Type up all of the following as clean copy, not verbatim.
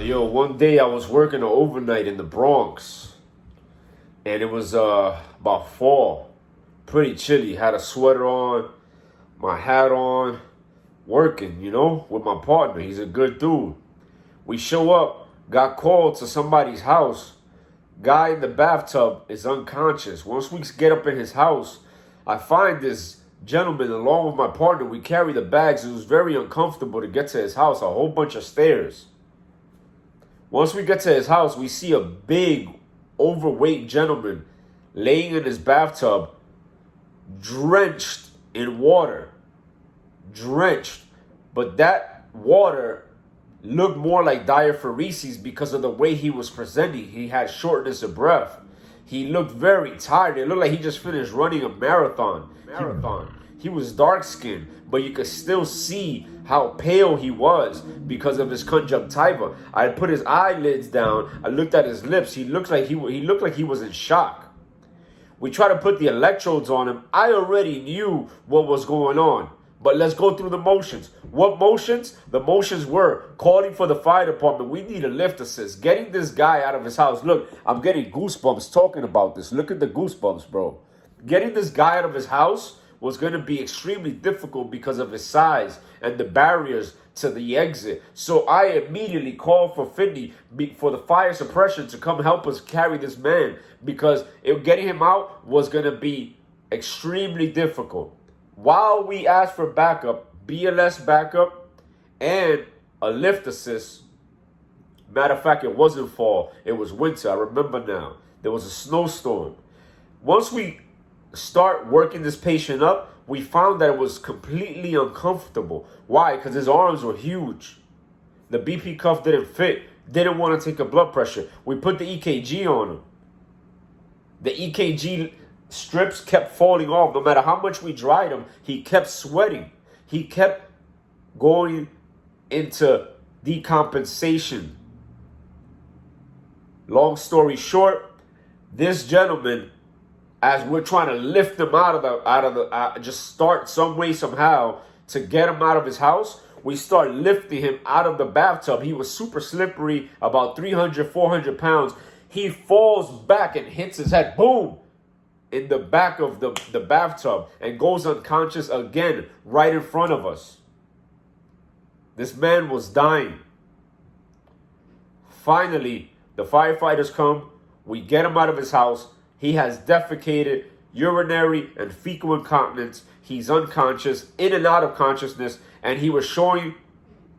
Yo, one day I was working an overnight in the Bronx, and it was about fall, pretty chilly. Had a sweater on, my hat on, working, with my partner. He's a good dude. We show up, got called to somebody's house. Guy in the bathtub is unconscious. Once we get up in his house, I find this gentleman along with my partner. We carry the bags. It was very uncomfortable to get to his house, a whole bunch of stairs. Once we get to his house, we see a big, overweight gentleman laying in his bathtub, drenched in water. Drenched. But that water looked more like diaphoresis because of the way he was presenting. He had shortness of breath. He looked very tired. It looked like he just finished running a marathon. He was dark-skinned, but you could still see how pale he was because of his conjunctiva. I put his eyelids down. I looked at his lips. He looked like he was in shock. We tried to put the electrodes on him. I already knew what was going on. But let's go through the motions. What motions? The motions were calling for the fire department. We need a lift assist. Getting this guy out of his house. Look, I'm getting goosebumps talking about this. Look at the goosebumps, bro. Getting this guy out of his house was going to be extremely difficult because of his size and the barriers to the exit. So I immediately called for Finley for the fire suppression to come help us carry this man because getting him out was going to be extremely difficult. While we asked for backup, BLS backup, and a lift assist. Matter of fact, it wasn't fall. It was winter. I remember now. There was a snowstorm. Once we start working this patient up, we found that it was completely uncomfortable. Why? Because his arms were huge. The BP cuff didn't fit. Didn't want to take a blood pressure. We put the EKG on him. The EKG strips kept falling off. No matter how much we dried him, he kept sweating. He kept going into decompensation. Long story short, this gentleman, as we're trying to lift him just start some way somehow to get him out of his house, we start lifting him out of the bathtub. He was super slippery, about 300, 400 pounds. He falls back and hits his head, boom, in the back of the bathtub and goes unconscious again right in front of us. This man was dying. Finally, the firefighters come. We get him out of his house. He has defecated, urinary, and fecal incontinence. He's unconscious, in and out of consciousness, and he was showing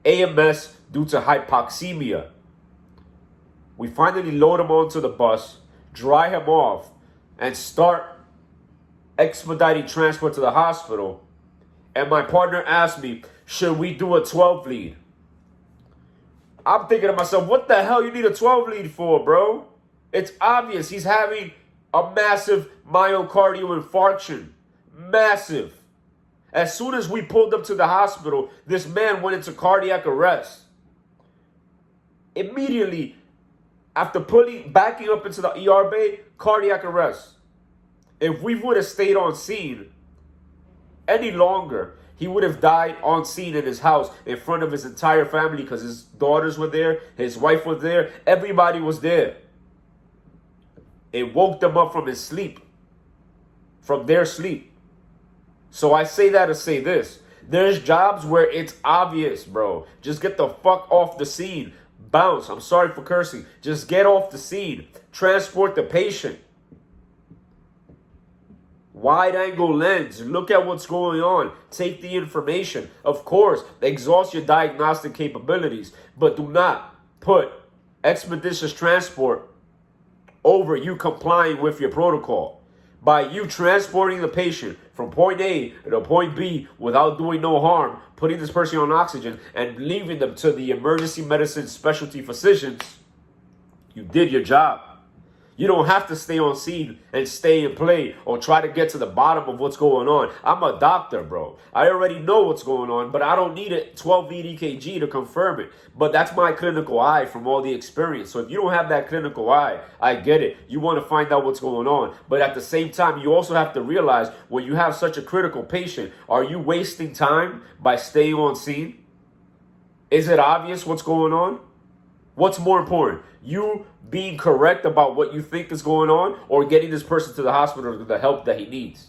AMS due to hypoxemia. We finally load him onto the bus, dry him off, and start expediting transport to the hospital. And my partner asked me, should we do a 12 lead? I'm thinking to myself, what the hell you need a 12 lead for, bro? It's obvious he's having a massive myocardial infarction. Massive. As soon as we pulled up to the hospital, this man went into cardiac arrest. Immediately, after backing up into the ER bay, cardiac arrest. If we would have stayed on scene any longer, he would have died on scene in his house in front of his entire family because his daughters were there, his wife was there, everybody was there. It woke them up from his sleep, from their sleep. So I say that to say this. There's jobs where it's obvious, bro. Just get the fuck off the scene. Bounce. I'm sorry for cursing. Just get off the scene. Transport the patient. Wide angle lens. Look at what's going on. Take the information. Of course, exhaust your diagnostic capabilities, but do not put expeditious transport over you complying with your protocol. By you transporting the patient from point A to point B without doing no harm, putting this person on oxygen and leaving them to the emergency medicine specialty physicians, you did your job. You don't have to stay on scene and stay and play or try to get to the bottom of what's going on. I'm a doctor, bro. I already know what's going on, but I don't need a 12 lead EKG to confirm it. But that's my clinical eye from all the experience. So if you don't have that clinical eye, I get it. You want to find out what's going on. But at the same time, you also have to realize when you have such a critical patient, are you wasting time by staying on scene? Is it obvious what's going on? What's more important? You being correct about what you think is going on, or getting this person to the hospital with the help that he needs?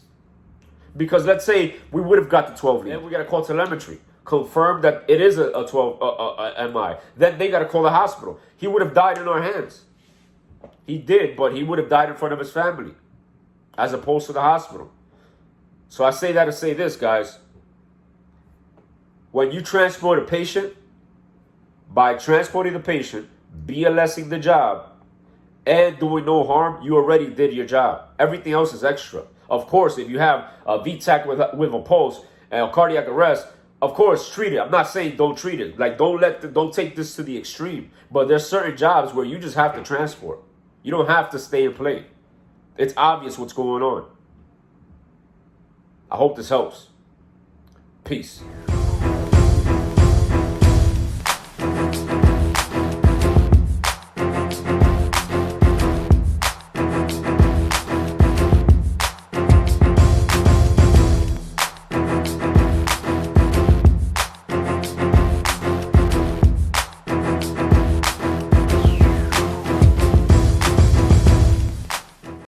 Because let's say we would have got the 12 lead. Then we got to call telemetry. Confirm that it is a 12 MI. Then they got to call the hospital. He would have died in our hands. He did, but he would have died in front of his family as opposed to the hospital. So I say that to say this, guys. When you transport a patient, by transporting the patient, BLSing the job, and doing no harm, you already did your job. Everything else is extra. Of course, if you have a VTAC with a pulse and a cardiac arrest, of course, treat it. I'm not saying don't treat it. Like, don't take this to the extreme. But there's certain jobs where you just have to transport. You don't have to stay and play. It's obvious what's going on. I hope this helps. Peace.